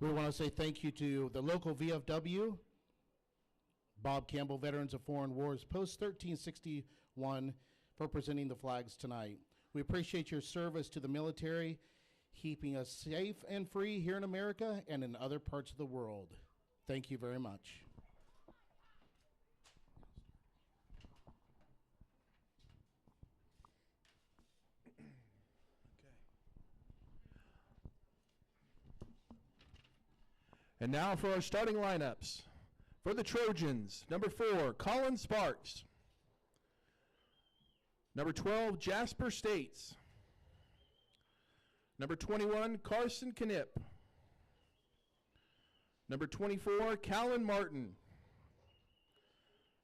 We want to say thank you to the local VFW, Bob Campbell, Veterans of Foreign Wars, Post 1361, for presenting the flags tonight. We appreciate your service to the military, keeping us safe and free here in America and in other parts of the world. Thank you very much. And now for our starting lineups. For the Trojans, number 4, Colin Sparks. Number 12, Jasper States. Number 21, Carson Knipp. Number 24, Callan Martin.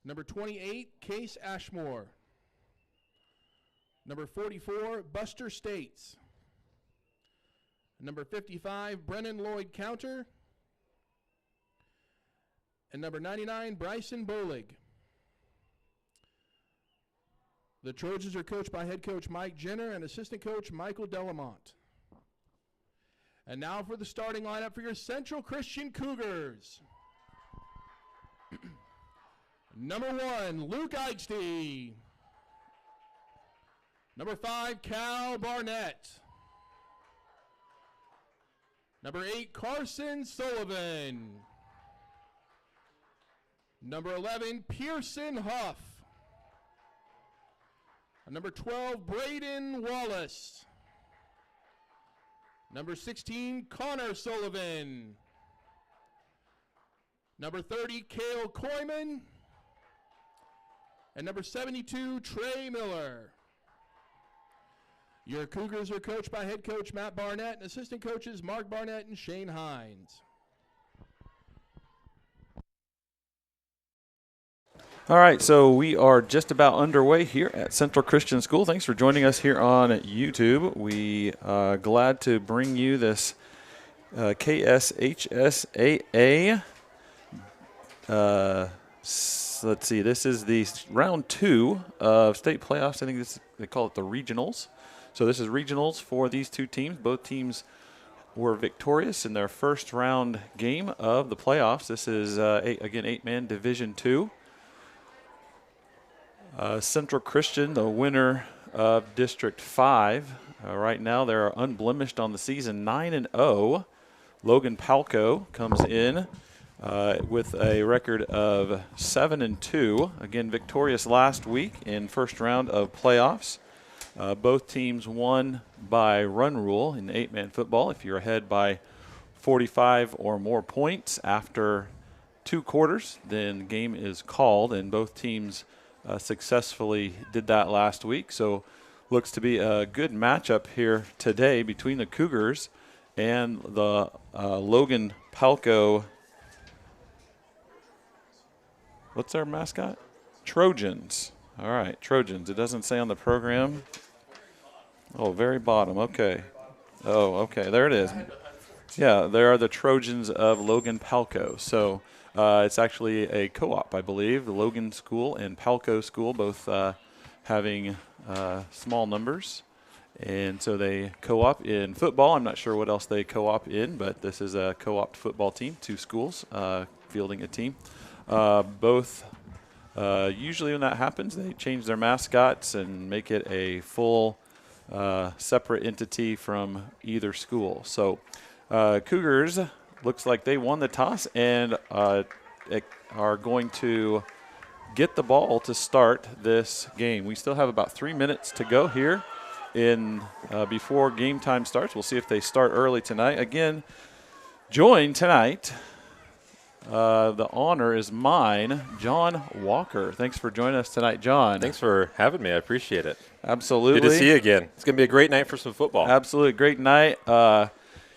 Number 28, Case Ashmore. Number 44, Buster States. Number 55, Brennan Lloyd Counter. And number 99, Bryson Bolig. The Trojans are coached by head coach Mike Jenner and assistant coach Michael Delamont. And now for the starting lineup for your Central Christian Cougars. Number 1, Luke Eichste. Number 5, Cal Barnett. Number 8, Carson Sullivan. Number 11, Pearson Huff. Number 12, Braden Wallace. Number 16, Connor Sullivan. Number 30, Cale Koyman. And number 72, Trey Miller. Your Cougars are coached by head coach Matt Barnett and assistant coaches Mark Barnett and Shane Hines. All right, so we are just about underway here at Central Christian School. Thanks for joining us here on YouTube. We are glad to bring you this KSHSAA. Let's see, this is the round 2 of state playoffs. I think they call it the regionals. So this is regionals for these two teams. Both teams were victorious in their first round game of the playoffs. This is, again, 8-man Division II. Central Christian, the winner of District 5. Right now, they're unblemished on the season, 9-0. Logan-Palco comes in with a record of 7-2. Again, victorious last week in first round of playoffs. Both teams won by run rule in 8-man football. If you're ahead by 45 or more points after 2 quarters, then the game is called, and both teams successfully did that last week. So looks to be a good matchup here today between the Cougars and the Logan-Palco. What's their mascot? Trojans. All right, Trojans. It doesn't say on the program. Oh, very bottom. Okay. Oh, okay. There it is. Yeah, they are the Trojans of Logan-Palco. So it's actually a co-op, I believe. The Logan School and Palco School both having small numbers. And so they co-op in football. I'm not sure what else they co-op in, but this is a co-op football team, 2 schools fielding a team. Both usually when that happens, they change their mascots and make it a full separate entity from either school. So Cougars looks like they won the toss and are going to get the ball to start this game. We still have about 3 minutes to go here in before game time starts. We'll see if they start early tonight. Again, join tonight. The honor is mine, John Walker. Thanks for joining us tonight, John. Thanks for having me. I appreciate it. Absolutely. Good to see you again. It's going to be a great night for some football. Absolutely. Great night.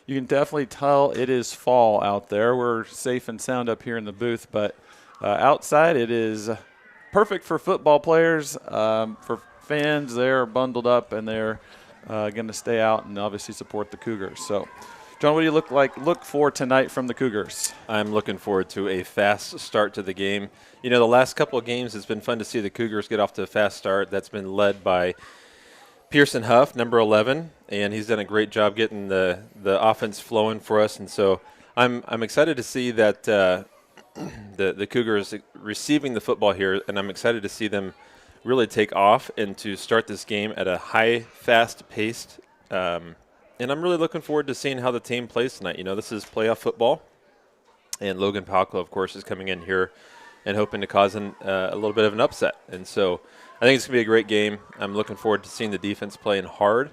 You can definitely tell it is fall out there. We're safe and sound up here in the booth, but outside it is perfect for football players. For fans, they're bundled up and they're going to stay out and obviously support the Cougars. So, John, what do you look for tonight from the Cougars? I'm looking forward to a fast start to the game. You know, the last couple of games, it's been fun to see the Cougars get off to a fast start. That's been led by Pearson Huff, number 11, and he's done a great job getting the offense flowing for us. And so I'm excited to see that the Cougars receiving the football here, and I'm excited to see them really take off and to start this game at a high, fast-paced. And I'm really looking forward to seeing how the team plays tonight. You know, this is playoff football, and Logan-Palco, of course, is coming in here and hoping to cause a little bit of an upset. And so I think it's going to be a great game. I'm looking forward to seeing the defense playing hard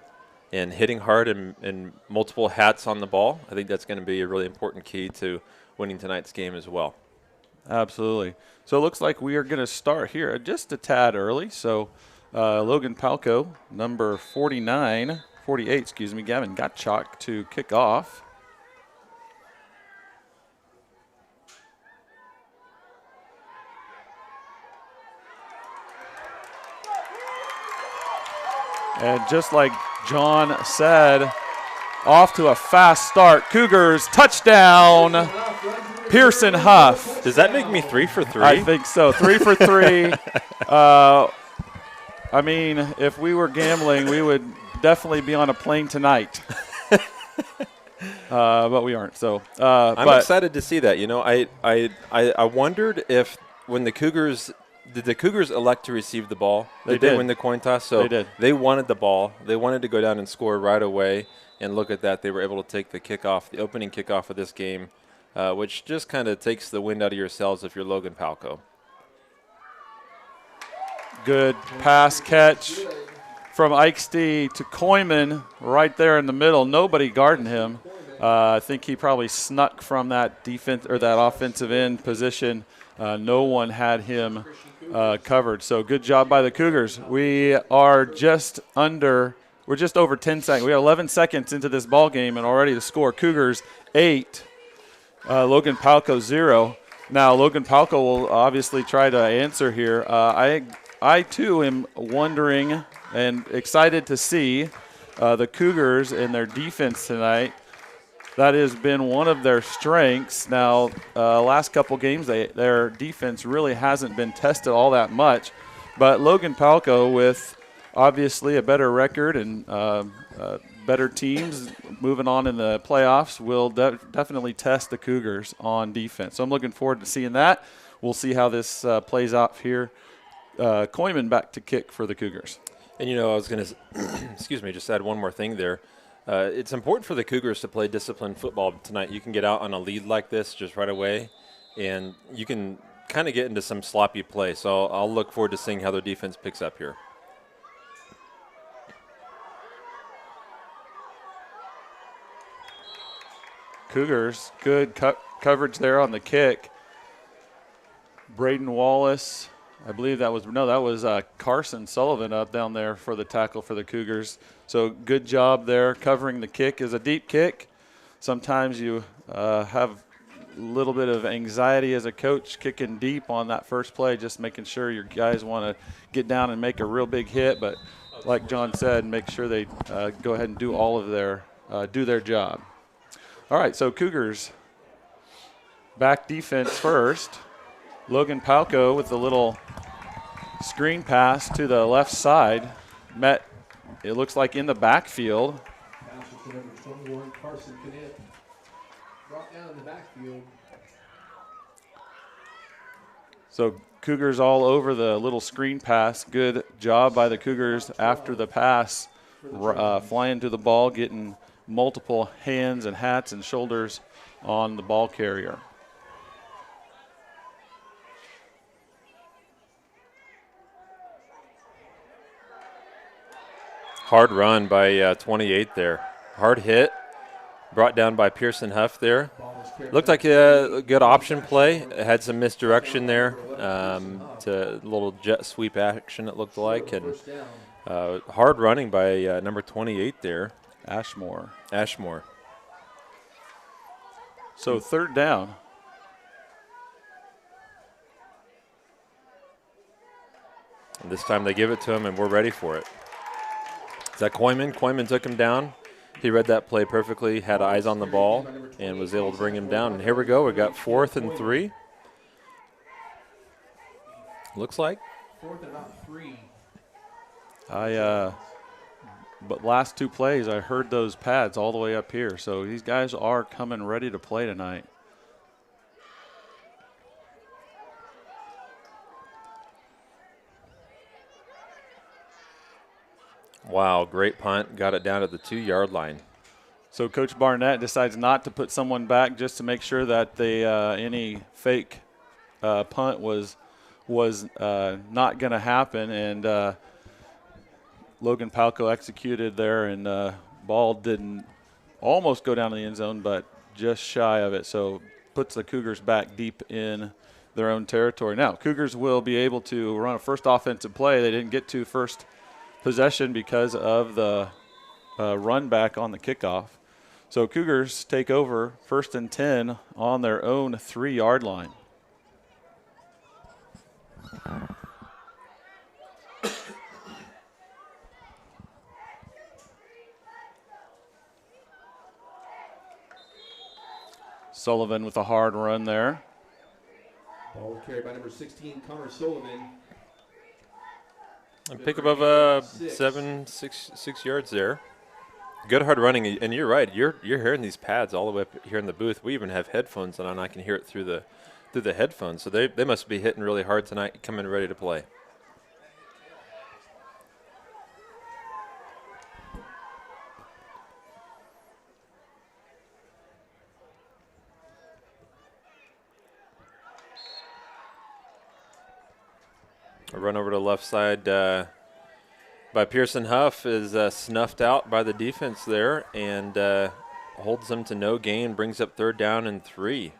and hitting hard and multiple hats on the ball. I think that's going to be a really important key to winning tonight's game as well. Absolutely. So it looks like we are going to start here just a tad early. So Logan-Palco, number 48, Gavin Gottschalk to kick off. And just like John said, off to a fast start. Cougars touchdown. Pearson Huff. Does that make me 3 for 3? I think so. 3 for 3. I mean, if we were gambling, we would definitely be on a plane tonight. But we aren't. So I'm excited to see that. You know, I wondered if when the Cougars did the Cougars elect to receive the ball? They did win the coin toss, so they did. They wanted the ball. They wanted to go down and score right away. And look at that, they were able to take the kickoff, the opening kickoff of this game, which just kind of takes the wind out of your sails if you're Logan-Palco. Good pass catch from Eichste to Koyman right there in the middle. Nobody guarding him. I think he probably snuck from that defense or that offensive end position. No one had him covered. So good job by the Cougars. We're just over 10 seconds. We have 11 seconds into this ball game, and already the score: Cougars 8, Logan-Palco 0. Now Logan-Palco will obviously try to answer here. I too am wondering and excited to see the Cougars and their defense tonight. That has been one of their strengths. Now, last couple games, their defense really hasn't been tested all that much. But Logan-Palco, with obviously a better record and better teams moving on in the playoffs, will definitely test the Cougars on defense. So I'm looking forward to seeing that. We'll see how this plays out here. Koyman back to kick for the Cougars. And, you know, I was going to, excuse me, just add one more thing there. It's important for the Cougars to play disciplined football tonight. You can get out on a lead like this just right away, and you can kind of get into some sloppy play. So I'll look forward to seeing how their defense picks up here. Cougars, good coverage there on the kick. Braden Wallace, I believe that was Carson Sullivan up down there for the tackle for the Cougars. So good job there. Covering the kick is a deep kick. Sometimes you have a little bit of anxiety as a coach kicking deep on that first play, just making sure your guys want to get down and make a real big hit. But like John said, make sure they go ahead and do all of do their job. All right, so Cougars back defense first. Logan-Palco with the little screen pass to the left side. Met, it looks like, in the backfield. So Cougars all over the little screen pass. Good job by the Cougars after the pass, flying to the ball, getting multiple hands and hats and shoulders on the ball carrier. Hard run by 28 there. Hard hit, brought down by Pearson Huff there. Looked like a good option play. It had some misdirection there to a little jet sweep action, it looked like. And hard running by number 28 there. Ashmore. So third down. And this time they give it to him, and we're ready for it. Is that Koyman? Koyman took him down. He read that play perfectly, had eyes on the ball, and was able to bring him down. And here we go. We got 4th and 3. Looks like. 4th and about 3. but last 2 plays, I heard those pads all the way up here. So these guys are coming ready to play tonight. Wow, great punt. Got it down to the 2-yard line. So Coach Barnett decides not to put someone back just to make sure that any fake punt was not going to happen. And Logan-Palco executed there, and ball didn't almost go down to the end zone, but just shy of it. So puts the Cougars back deep in their own territory. Now, Cougars will be able to run a first offensive play. They didn't get to first possession because of the run back on the kickoff. So Cougars take over 1st and 10 on their own 3-yard line. Sullivan with a hard run there. Ball carried by number 16, Connor Sullivan. A pick above 6 yards there. Good hard running, and you're right. You're hearing these pads all the way up here in the booth. We even have headphones on, and I can hear it through the headphones. So they must be hitting really hard tonight, coming ready to play. A run over to the left side by Pearson Huff is snuffed out by the defense there and holds them to no gain, brings up 3rd down and 3.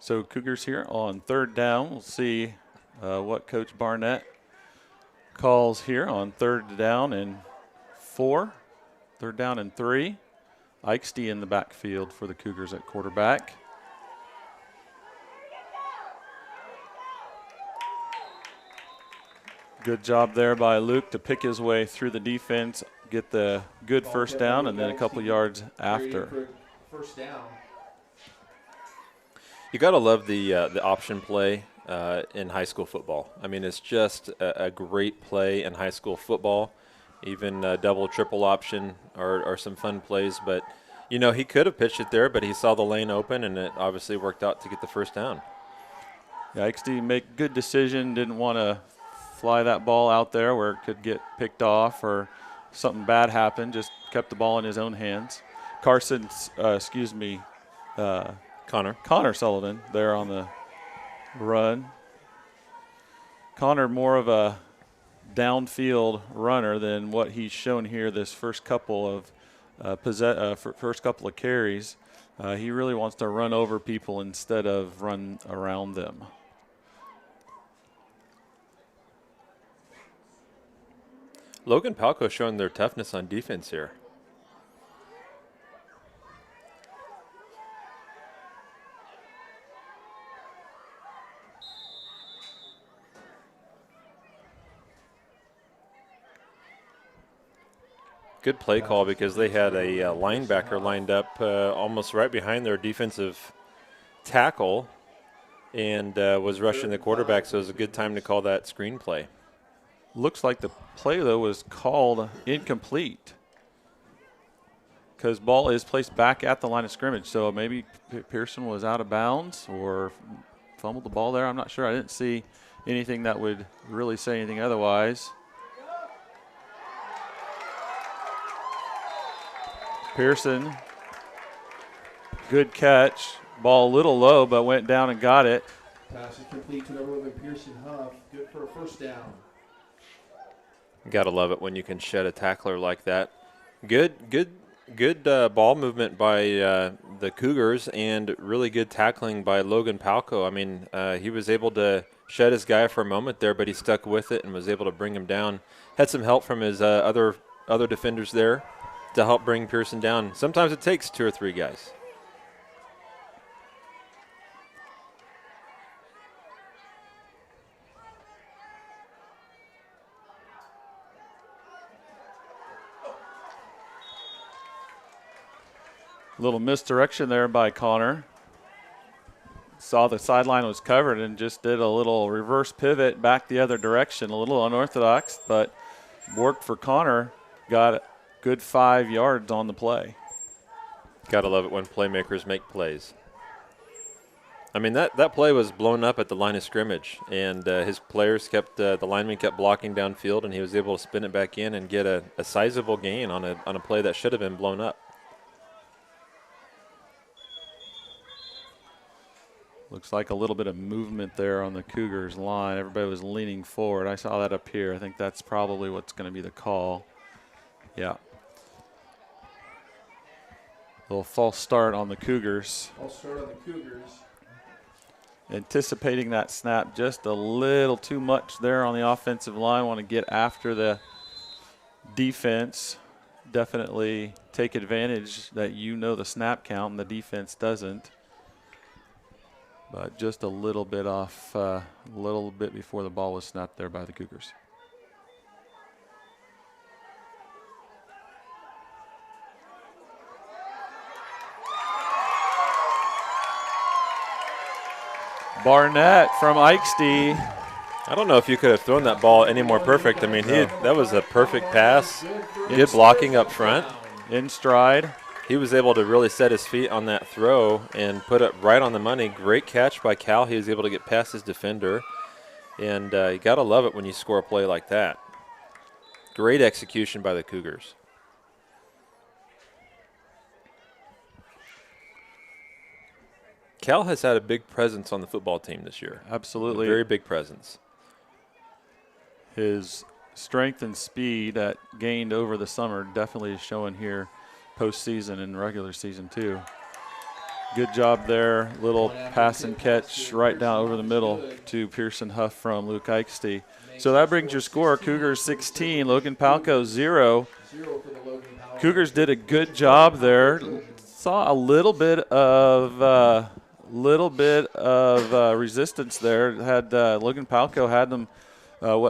So Cougars here on 3rd down. We'll see what Coach Barnett calls here on 3rd down and 4, 3rd down and 3. Eichste in the backfield for the Cougars at quarterback. Good job there by Luke to pick his way through the defense, get the good first down, and then a couple yards after. First down. You got to love the option play in high school football. I mean, it's just a great play in high school football. Even double, triple option are some fun plays. But, you know, he could have pitched it there, but he saw the lane open, and it obviously worked out to get the first down. Yeah, Eichste make good decision, didn't want to fly that ball out there where it could get picked off or something bad happened, just kept the ball in his own hands. Connor Sullivan there on the run. Connor more of a downfield runner than what he's shown here this first couple of carries. He really wants to run over people instead of run around them. Logan-Palco showing their toughness on defense here. Good play call because they had a linebacker lined up almost right behind their defensive tackle and was rushing the quarterback, so it was a good time to call that screen play. Looks like the play, though, was called incomplete because ball is placed back at the line of scrimmage. So maybe Pearson was out of bounds or fumbled the ball there. I'm not sure. I didn't see anything that would really say anything otherwise. Pearson, good catch. Ball a little low, but went down and got it. Pass is complete to number 11, Pearson Huff. Good for a first down. Gotta love it when you can shed a tackler like that. Good ball movement by the Cougars and really good tackling by Logan-Palco. I mean, he was able to shed his guy for a moment there, but he stuck with it and was able to bring him down. Had some help from his other defenders there to help bring Pearson down. Sometimes it takes 2 or 3 guys. Little misdirection there by Connor. Saw the sideline was covered and just did a little reverse pivot back the other direction. A little unorthodox, but worked for Connor. Got a good 5 yards on the play. Gotta love it when playmakers make plays. I mean, that play was blown up at the line of scrimmage, and his players kept the lineman kept blocking downfield, and he was able to spin it back in and get a sizable gain on a play that should have been blown up. Looks like a little bit of movement there on the Cougars line. Everybody was leaning forward. I saw that up here. I think that's probably what's going to be the call. Yeah. Little false start on the Cougars. False start on the Cougars. Anticipating that snap just a little too much there on the offensive line. Want to get after the defense. Definitely take advantage that the snap count and the defense doesn't. But just a little bit off, a little bit before the ball was snapped there by the Cougars. Barnett from Eichste. I don't know if you could have thrown that ball any more perfect. I mean, that was a perfect pass. Good blocking up front. In stride. He was able to really set his feet on that throw and put it right on the money. Great catch by Cal. He was able to get past his defender. And you got to love it when you score a play like that. Great execution by the Cougars. Cal has had a big presence on the football team this year. Absolutely. A very big presence. His strength and speed that gained over the summer definitely is showing here postseason and regular season too. Good job there. Little pass and catch right down over the middle to Pearson Huff from Luke Eichste. So that brings your score. Cougars 16, Logan-Palco 0. Cougars did a good job there. Saw a little bit of resistance there. Had Logan-Palco had them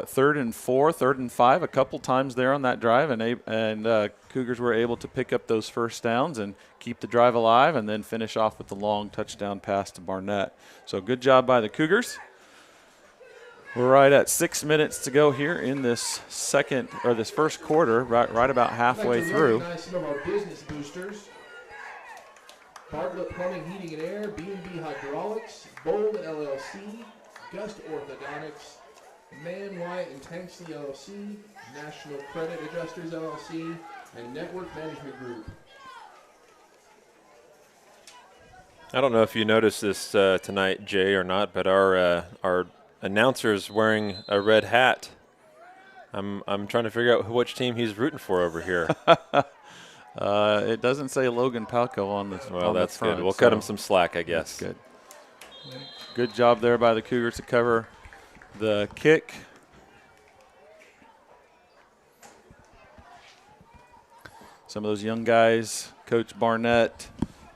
third and 4, third and 5 a couple times there on that drive, and Cougars were able to pick up those first downs and keep the drive alive and then finish off with the long touchdown pass to Barnett. So good job by the Cougars. We're right at 6 minutes to go here in this first quarter, right about halfway through. Recognize some of our business boosters. Bartlett Plumbing, Heating and Air, B&B Hydraulics, Bold LLC, Gust Orthodontics, Man White and Tanksley LLC, National Credit Adjusters LLC, and Network Management Group. I don't know if you noticed this tonight, Jay, or not, but our announcer's wearing a red hat. I'm trying to figure out which team he's rooting for over here. It doesn't say Logan-Palco on the Well, on that's the front, good. We'll cut him some slack, I guess. Good. Good job there by the Cougars to cover the kick. Some of those young guys, Coach Barnett,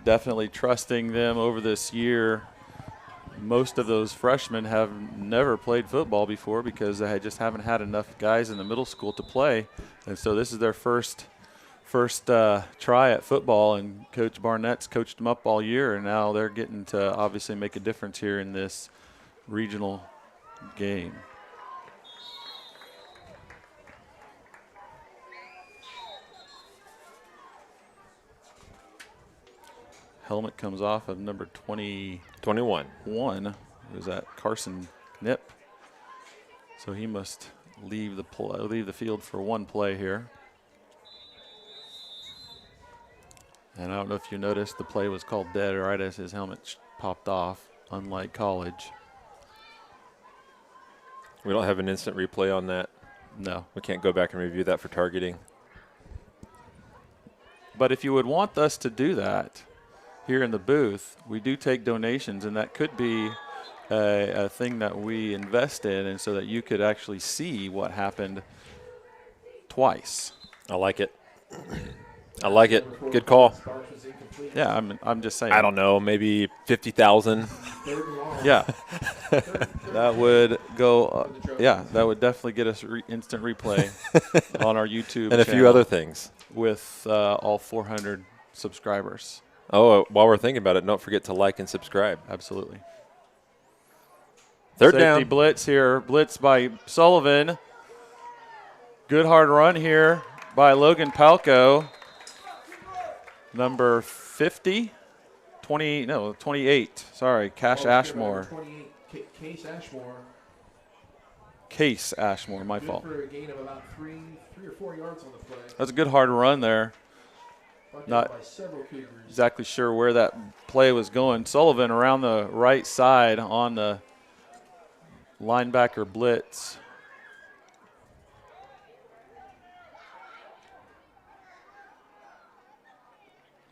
definitely trusting them over this year. Most of those freshmen have never played football before because they just haven't had enough guys in the middle school to play. And so this is their first try at football, and Coach Barnett's coached them up all year, and now they're getting to obviously make a difference here in this regional game. Helmet comes off of number 21. Who's that? Carson Knipp. So he must leave the field for one play here. And I don't know if you noticed, the play was called dead right as his helmet popped off, unlike college. We don't have an instant replay on that. No. We can't go back and review that for targeting. But if you would want us to do that here in the booth, we do take donations, and that could be a thing that we invest in, and so that you could actually see what happened twice. I like it. I like it. Good call. Yeah, I'm just saying. I don't know, maybe 50,000. Yeah, that would go. That would definitely get us instant replay on our YouTube and a few channel other things with all 400 subscribers. Oh, while we're thinking about it, don't forget to like and subscribe. Absolutely. Third Safety down. blitz here. Blitz by Sullivan. Good hard run here by Logan-Palco. Number 50. 28. Sorry, Cash Ashmore. 28, Case Ashmore. Case Ashmore, my Good fault. for a gain of about 3 or 4 yards on the play. That's a good hard run there. Brought Not down by several Cougars. exactly sure where that play was going. Sullivan around the right side on the linebacker blitz.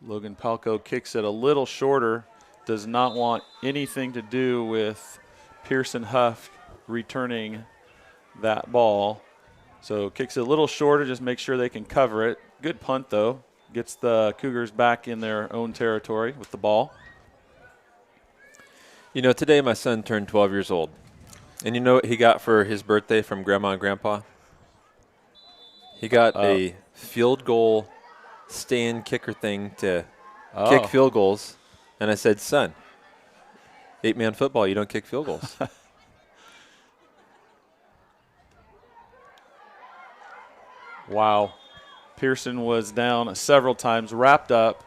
Logan-Palco kicks it a little shorter. Does not want anything to do with Pearson Huff returning that ball. So kicks it a little shorter, just make sure they can cover it. Good punt, though. Gets the Cougars back in their own territory with the ball. You know, today my son turned 12 years old. And you know what he got for his birthday from Grandma and Grandpa? He got a field goal stand kicker thing to kick field goals. And I said, son, 8-man football, you don't kick field goals. Wow. Pearson was down several times, wrapped up,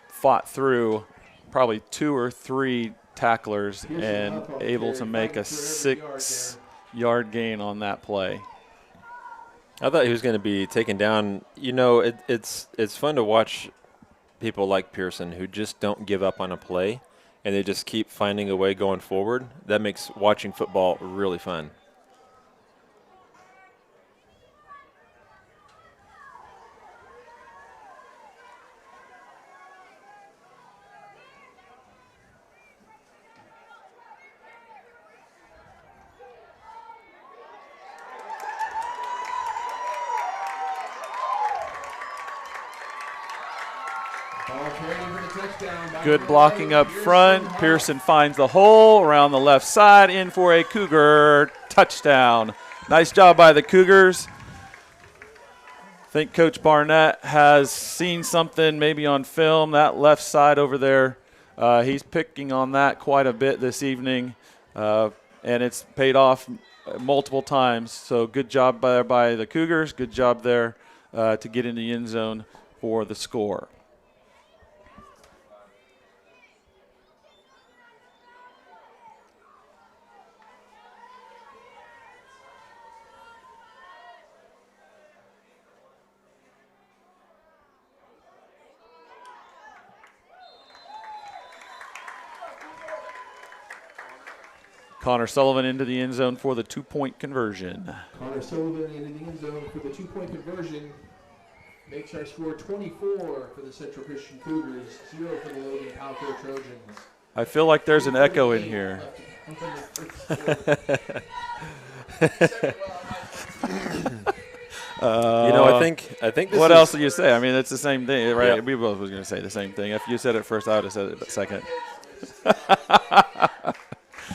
fought through probably 2 or 3 tacklers, and able to make a 6-yard gain on that play. I thought he was going to be taken down. You know, it's fun to watch people like Pearson who just don't give up on a play, and they just keep finding a way going forward. That makes watching football really fun. Good blocking up front. Pearson finds the hole around the left side, in for a Cougar touchdown. Nice job by the Cougars. I think Coach Barnett has seen something maybe on film, that left side over there. He's picking on that quite a bit this evening, and it's paid off multiple times. So good job by the Cougars. Good job there to get in the end zone for the score. Connor Sullivan into the end zone for the 2-point conversion. Connor Sullivan into the end zone for the 2-point conversion. Makes our score 24 for the Central Christian Cougars, 0 for the Logan-Palco Trojans. I feel like there's an echo in here. You know, I think this what is, else do you say? I mean, it's the same thing, right? Yeah. We both was going to say the same thing. If you said it first, I would have said it second.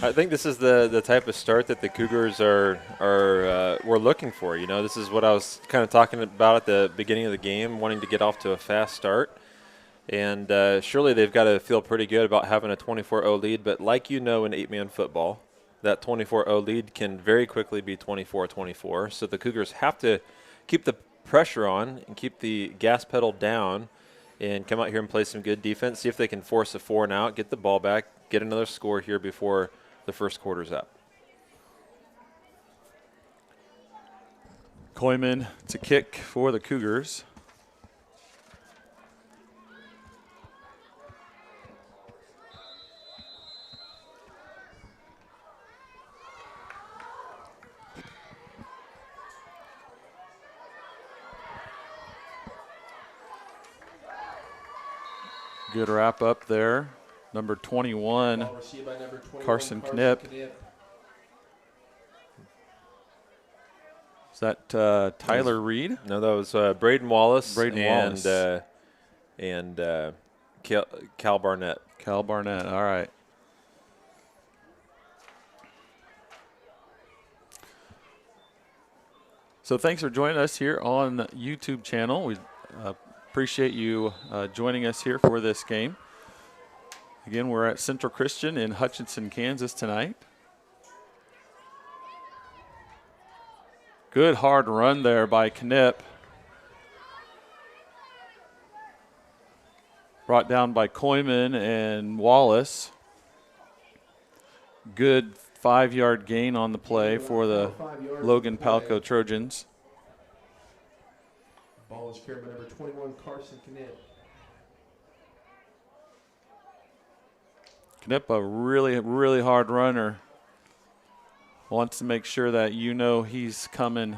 I think this is the type of start that the Cougars we're looking for. You know, this is what I was kind of talking about at the beginning of the game, wanting to get off to a fast start. And surely they've got to feel pretty good about having a 24-0 lead. But like you know in 8-man football, that 24-0 lead can very quickly be 24-24. So the Cougars have to keep the pressure on and keep the gas pedal down and come out here and play some good defense, see if they can force a 4-and-out, get the ball back, get another score here before the first quarter's up. Koyman to kick for the Cougars. Good wrap up there. Number 21, Ball received by number 21, Carson Knipp. Is that Tyler Reed? No, that was Braden Wallace. Wallace. And Cal Barnett. Cal Barnett, all right. So thanks for joining us here on the YouTube channel. We appreciate you joining us here for this game. Again, we're at Central Christian in Hutchinson, Kansas tonight. Good hard run there by Knipp. Brought down by Koyman and Wallace. Good 5-yard gain on the play for the Logan-Palco Trojans. Ball is carried by number 21, Carson Knipp. Knipp, a really, really hard runner. Wants to make sure that you know he's coming.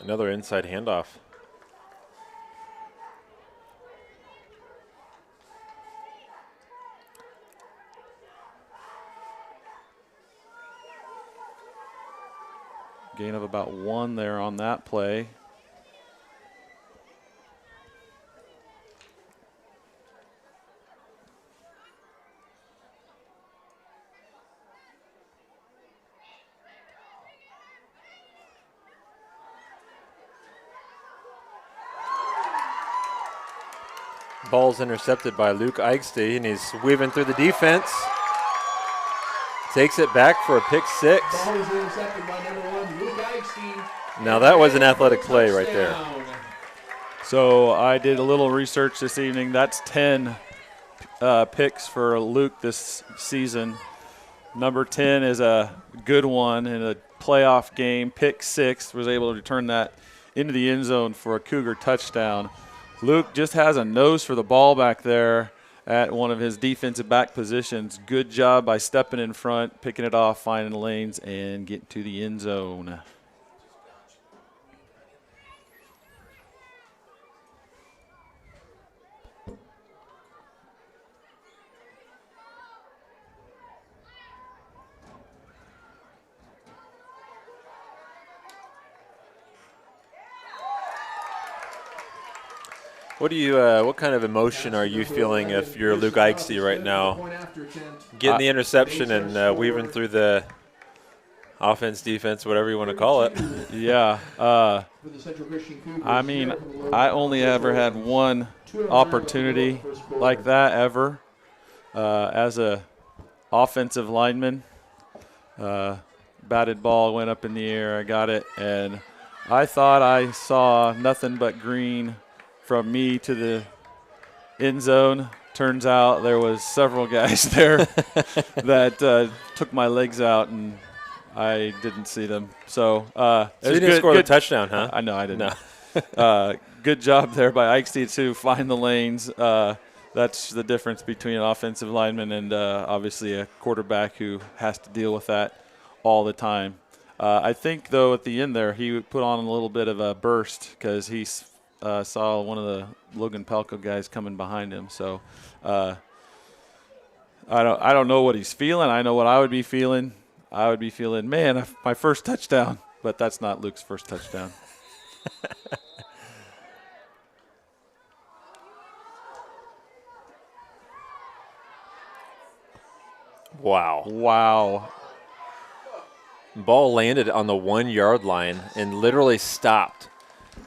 Another inside handoff. Gain of about 1 there on that play. Ball's intercepted by Luke Eichste, and he's weaving through the defense. Takes it back for a pick 6. Ball is intercepted by number 1, Luke Eichste. Now that was an athletic play right there. Touchdown. So I did a little research this evening. That's 10 picks for Luke this season. Number 10 is a good one in a playoff game. Pick 6, was able to return that into the end zone for a Cougar touchdown. Luke just has a nose for the ball back there at one of his defensive back positions. Good job by stepping in front, picking it off, finding the lanes, and getting to the end zone. What kind of emotion are you feeling if you're Luke Eichste right now? Getting the interception and weaving through the offense, defense, whatever you want to call it. Yeah. I mean, I only ever had one opportunity like that ever as a offensive lineman. Batted ball went up in the air. I got it, and I thought I saw nothing but green from me to the end zone. Turns out there was several guys there that took my legs out, and I didn't see them. So, so you didn't score the touchdown, huh? I know I didn't. No. Good job there by Eichste to find the lanes. That's the difference between an offensive lineman and obviously a quarterback who has to deal with that all the time. I think, though, at the end there, he put on a little bit of a burst because he's saw one of the Logan-Palco guys coming behind him. So I don't know what he's feeling. I know what I would be feeling. I would be feeling, man, my first touchdown. But that's not Luke's first touchdown. Wow. Ball landed on the 1-yard line and literally stopped.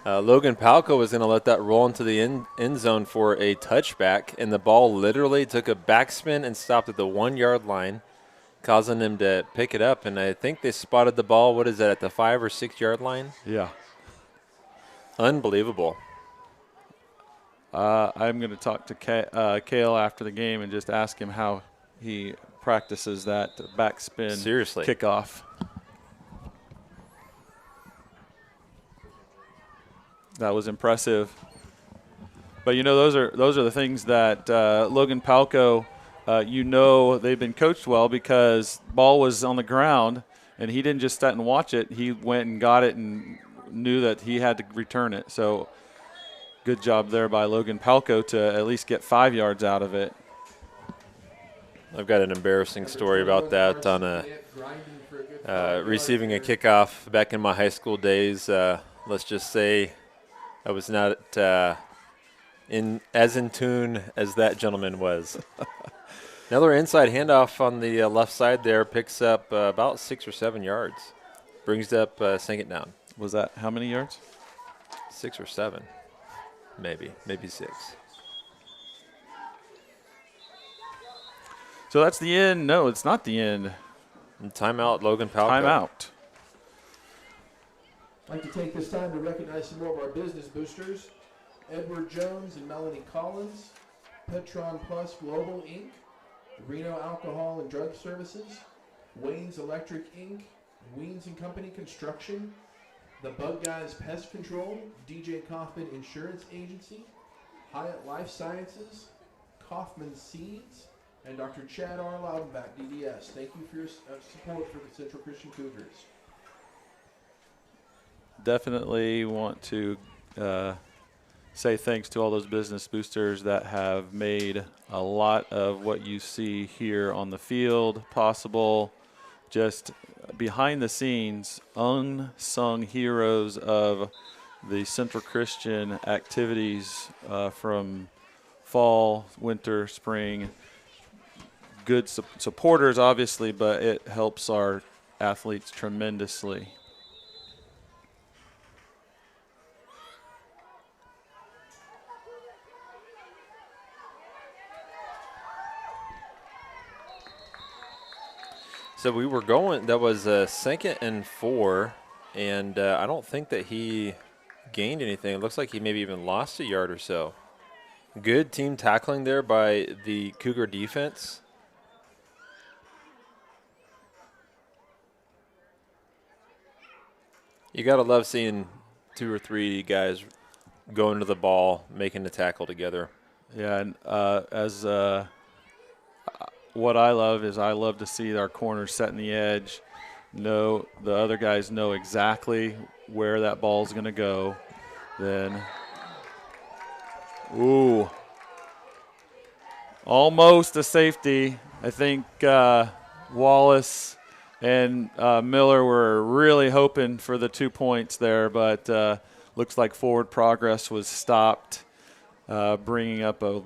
Logan-Palco was going to let that roll into the end zone for a touchback, and the ball literally took a backspin and stopped at the 1-yard line, causing them to pick it up. And I think they spotted the ball, what is that, at the 5 or 6 yard line? Yeah. Unbelievable. I'm going to talk to Kale after the game and just ask him how he practices that backspin Seriously. Kickoff. That was impressive. But, you know, those are the things that Logan-Palco, they've been coached well because ball was on the ground, and he didn't just sit and watch it. He went and got it and knew that he had to return it. So good job there by Logan-Palco to at least get 5 yards out of it. I've got an embarrassing story about that on receiving a kickoff back in my high school days. Let's just say I was not as in tune as that gentleman was. Another inside handoff on the left side there, picks up about 6 or 7 yards. Brings up St. down. Was that how many yards? 6 or 7, maybe 6. So that's the end. No, it's not the end. And timeout, Logan-Palco. Timeout. I'd like to take this time to recognize some more of our business boosters. Edward Jones and Melanie Collins, Petron Plus Global Inc., Reno Alcohol and Drug Services, Wayne's Electric Inc., Weens and Company Construction, The Bug Guys Pest Control, DJ Kaufman Insurance Agency, Hyatt Life Sciences, Kaufman Seeds, and Dr. Chad R. Loudenbach, DDS. Thank you for your support for the Central Christian Cougars. Definitely want to say thanks to all those business boosters that have made a lot of what you see here on the field possible. Just behind the scenes, unsung heroes of the Central Christian activities from fall, winter, spring. Good supporters, obviously, but it helps our athletes tremendously. So we were going, that was 2nd and 4, and I don't think that he gained anything. It looks like he maybe even lost a yard or so. Good team tackling there by the Cougar defense. You got to love seeing 2 or 3 guys going to the ball, making the tackle together. Yeah, and what I love is I love to see our corners setting the edge. The other guys know exactly where that ball's going to go. Then, ooh, almost a safety. I think Wallace and Miller were really hoping for the 2 points there, but looks like forward progress was stopped, bringing up a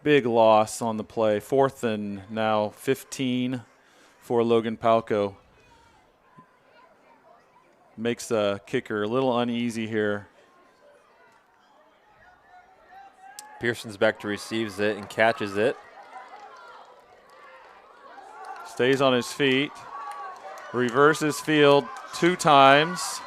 big loss on the play. 4th and now 15 for Logan-Palco. Makes the kicker a little uneasy here. Pearson's back to receives it and catches it. Stays on his feet. Reverses field 2 times.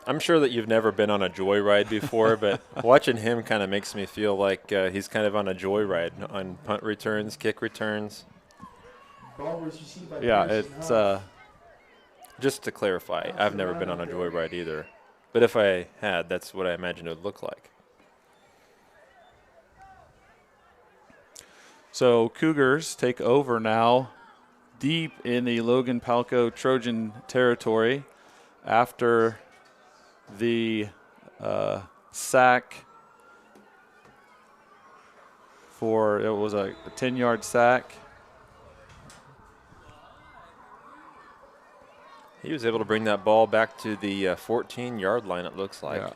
I'm sure that you've never been on a joyride before, but watching him kind of makes me feel like he's kind of on a joyride on punt returns, kick returns. Yeah, it's just to clarify, I've never been on a joyride either. But if I had, that's what I imagine it would look like. So Cougars take over now deep in the Logan-Palco Trojan territory after the sack it was a 10-yard sack. He was able to bring that ball back to the 14-yard line, it looks like. Yeah.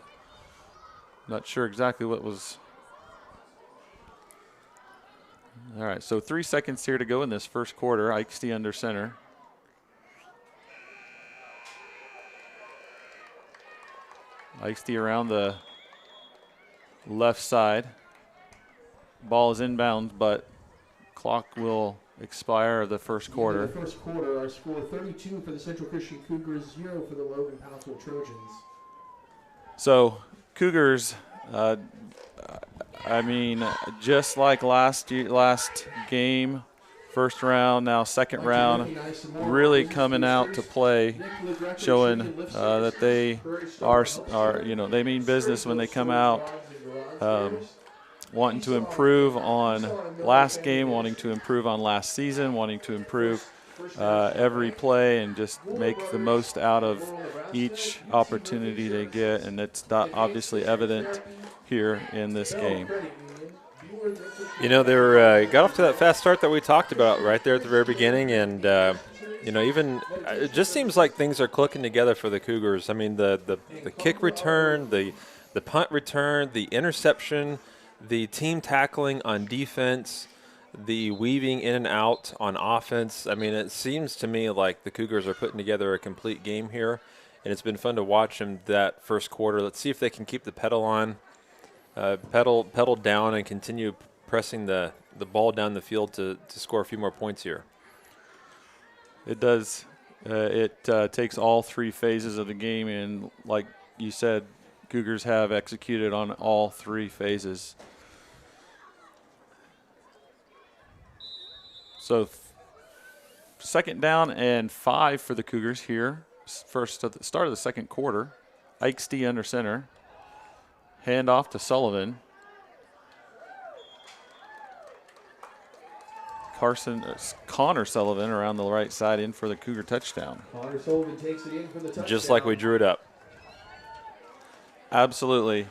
Not sure exactly what was. All right, so 3 seconds here to go in this first quarter. Ikesty under center. Ikesty around the left side. Ball is inbound, but clock will expire of the first quarter. In the first quarter, our score 32 for the Central Christian Cougars, 0 for the Logan-Palco Trojans. So Cougars, I mean, just like last game, first round, now second round, really coming out to play, showing that they are they mean business when they come out, wanting to improve on last game, wanting to improve on last season, wanting to improve every play and just make the most out of each opportunity they get, and it's not obviously evident here in this game. You know, they got off to that fast start that we talked about right there at the very beginning, and even it just seems like things are clicking together for the Cougars. I mean, the kick return, the punt return, the interception, the team tackling on defense, the weaving in and out on offense. I mean, it seems to me like the Cougars are putting together a complete game here, and it's been fun to watch them that first quarter. Let's see if they can keep the pedal on, pedal down, and continue pressing the ball down the field to score a few more points here. It does. It takes all three phases of the game, and like you said, Cougars have executed on all three phases. So second down and 5 for the Cougars here. First at the start of the second quarter. Eichste under center. Hand off to Sullivan. Connor Sullivan around the right side in for the Cougar touchdown. Connor Sullivan takes it in for the touchdown. Just like we drew it up. Absolutely.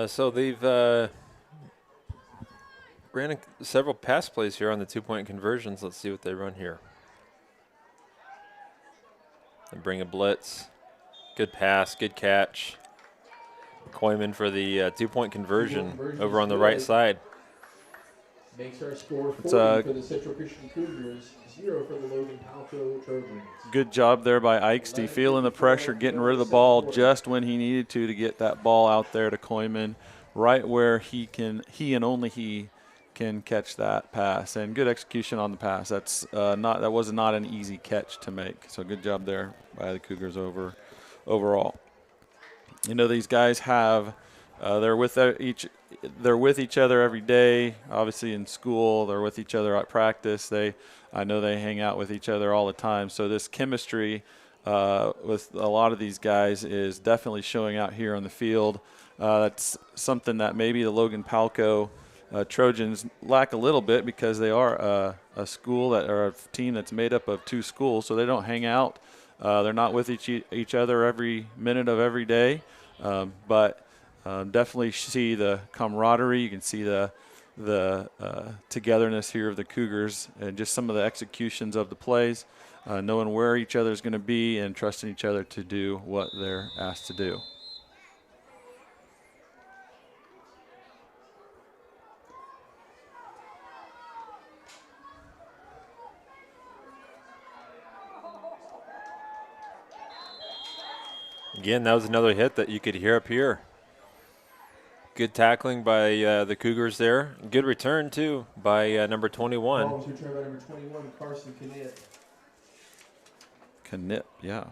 So they've ran several pass plays here on the 2-point conversions. Let's see what they run here. And bring a blitz. Good pass, good catch. Koyman for the 2-point conversion over on the right side. Makes our score 40 for the Central Christian Cougars, 0 for the Logan-Palco Trojans. Good job there by Eichste, feeling the pressure, getting rid of the ball just when he needed to get that ball out there to Koyman, right where he and only he can catch that pass. And good execution on the pass. That was not an easy catch to make. So good job there by the Cougars overall. You know, these guys have they're with each other every day. Obviously in school, they're with each other at practice. I know they hang out with each other all the time. So this chemistry with a lot of these guys is definitely showing out here on the field. That's something that maybe the Logan-Palco Trojans lack a little bit because they are a school or a team that's made up of 2 schools, so they don't hang out. They're not with each other every minute of every day, but definitely see the camaraderie. You can see the togetherness here of the Cougars and just some of the executions of the plays, knowing where each other is going to be and trusting each other to do what they're asked to do. Again, that was another hit that you could hear up here. Good tackling by the Cougars there. Good return, too, by number 21. Ball was returned by number 21, Carson Knipp. Knipp, yeah.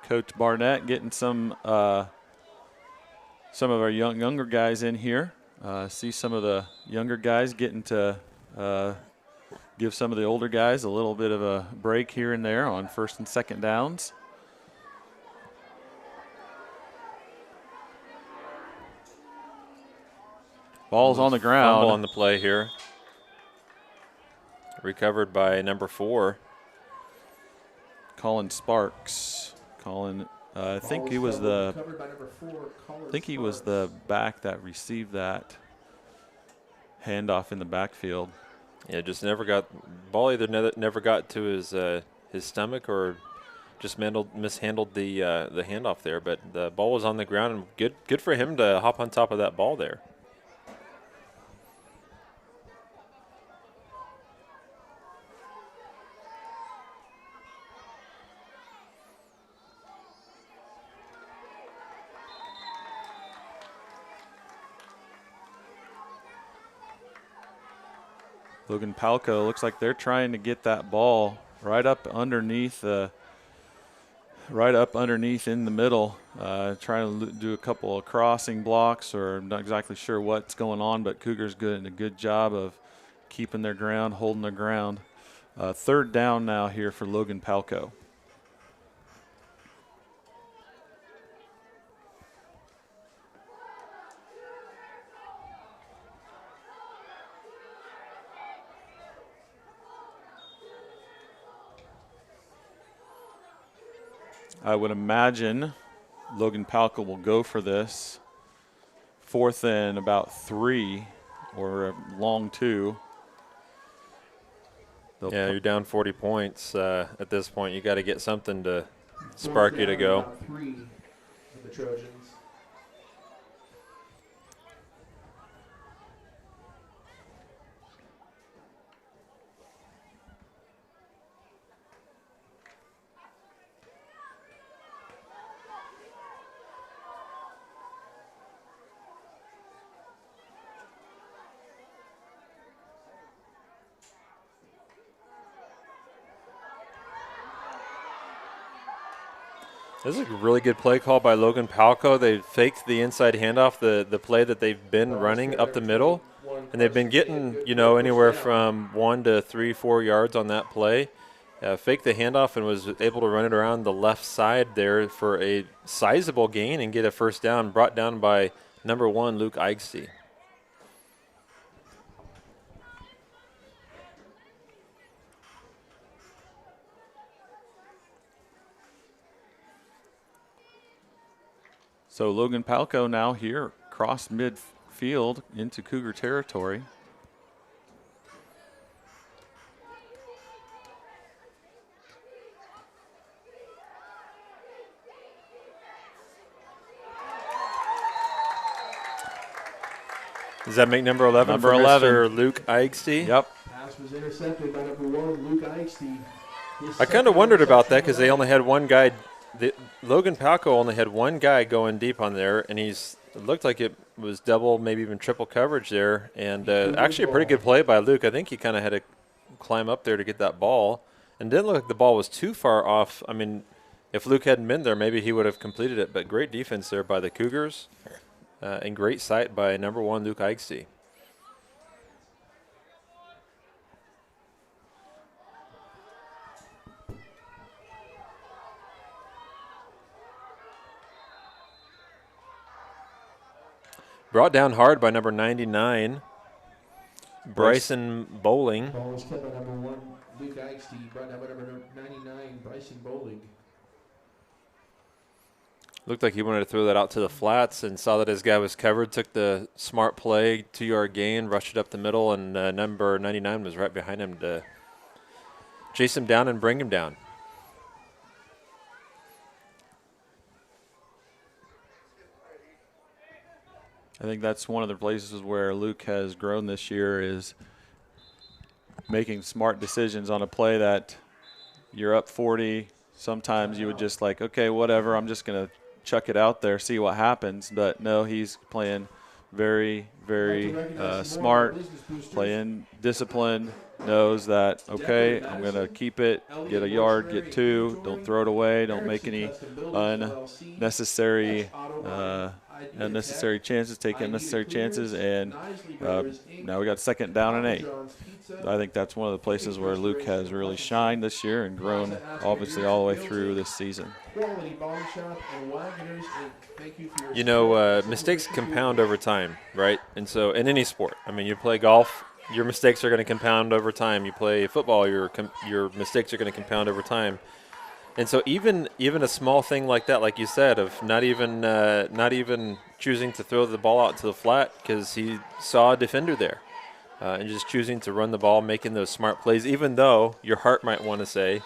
Coach Barnett getting some of our younger guys in here. See some of the younger guys getting to give some of the older guys a little bit of a break here and there on first and second downs. Ball's on the ground. Fumble on the play here. Recovered by number 4. Colin Sparks. I think he was the back that received that handoff in the backfield. Yeah, just never got ball. Either never got to his stomach or just mishandled the handoff there. But the ball was on the ground, and good for him to hop on top of that ball there. Logan-Palco looks like they're trying to get that ball right up underneath in the middle, trying to do a couple of crossing blocks, or I'm not exactly sure what's going on, but Cougars doing a good job of keeping their ground, holding their ground. Third down now here for Logan-Palco. I would imagine Logan-Palco will go for this. 4th and about 3, or a long 2. Yeah, you're down 40 points at this point. You got to get something to spark you to go. About 3 for the Trojans. This is a really good play call by Logan-Palco. They faked the inside handoff, the play that they've been running up the middle, and they've been getting, you know, anywhere from 1 to 3, 4 yards on that play. Faked the handoff and was able to run it around the left side there for a sizable gain and get a first down, brought down by number 1, Luke Eigsty. So Logan-Palco now here, cross midfield into Cougar territory. Does that make number 11 Number for 11. Mr. Luke Eigsty? Yep. Pass was intercepted by number 1, Luke Eigsty. I kind of wondered about that because they only had one guy. Logan-Palco only had one guy going deep on there, and it looked like it was double, maybe even triple coverage there. And actually a pretty good play by Luke. I think he kind of had to climb up there to get that ball. And didn't look like the ball was too far off. I mean, if Luke hadn't been there, maybe he would have completed it. But great defense there by the Cougars, and great sight by number 1, Luke Eigsty. Brought down hard by number 99, Bryson Bowling. Ball was kept by number 1, Luke Eigsty. Brought down by number 99, Bryson Bowling. Looked like he wanted to throw that out to the flats and saw that his guy was covered, took the smart play, 2-yard gain, rushed it up the middle, and number 99 was right behind him to chase him down and bring him down. I think that's one of the places where Luke has grown this year, is making smart decisions on a play that you're up 40. Sometimes you would just like, okay, whatever, I'm just going to chuck it out there, see what happens. But no, he's playing very, very smart, playing disciplined, knows that, okay, I'm going to keep it, get a yard, get 2, don't throw it away, don't make any unnecessary chances, take unnecessary chances, and now we got 2nd down and 8. I think that's one of the places where Luke has really shined this year and grown, obviously, all the way through this season. You know, mistakes compound over time, right? And so in any sport, I mean, you play golf, your mistakes are going to compound over time. You play football, your mistakes are going to compound over time. And so even a small thing like that, like you said, of not even choosing to throw the ball out to the flat because he saw a defender there, and just choosing to run the ball, making those smart plays, even though your heart might want to say,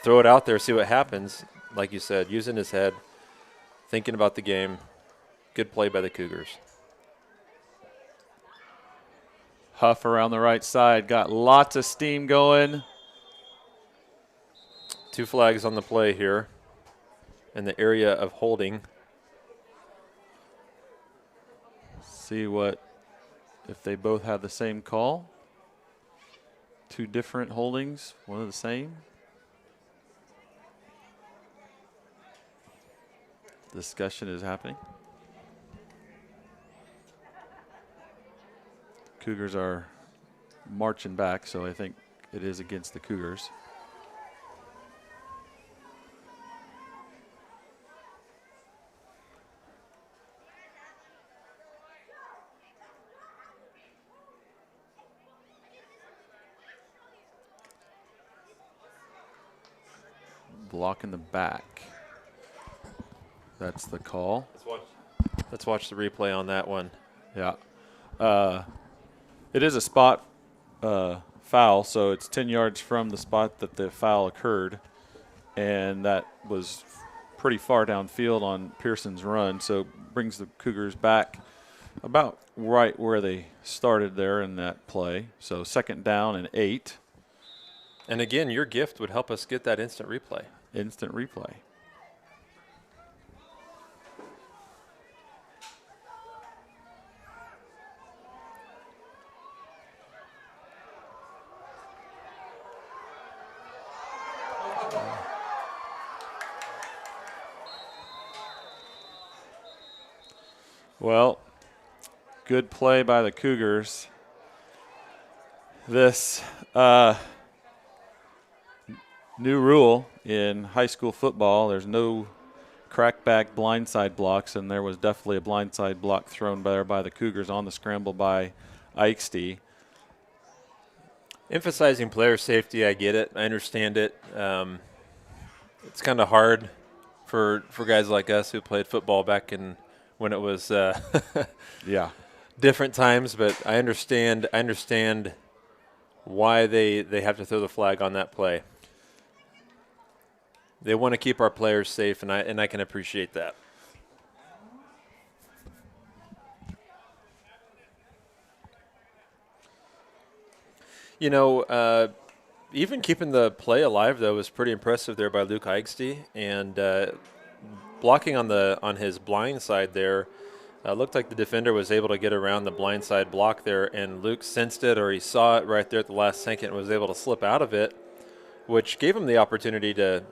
throw it out there, see what happens. Like you said, using his head, thinking about the game. Good play by the Cougars. Huff around the right side, got lots of steam going. 2 flags on the play here in the area of holding. See if they both have the same call. 2 different holdings, one of the same. Discussion is happening. Cougars are marching back, so I think it is against the Cougars. Block in the back. That's the call. Let's watch the replay on that one. Yeah. It is a spot foul, so it's 10 yards from the spot that the foul occurred, and that was pretty far downfield on Pearson's run, so brings the Cougars back about right where they started there in that play. So 2nd down and 8. And again, your gift would help us get that instant replay. Instant replay. Well, good play by the Cougars. This new rule in high school football, there's no crackback blindside blocks, and there was definitely a blindside block thrown there by the Cougars on the scramble by Eichste. Emphasizing player safety, I get it. I understand it. It's kind of hard for guys like us who played football back in when it was Yeah. different times, but I understand why they have to throw the flag on that play. They want to keep our players safe, and I can appreciate that. You know, even keeping the play alive though was pretty impressive there by Luke Eichste, and blocking on his blind side there. Looked like the defender was able to get around the blind side block there, and Luke sensed it, or he saw it right there at the last second and was able to slip out of it, which gave him the opportunity to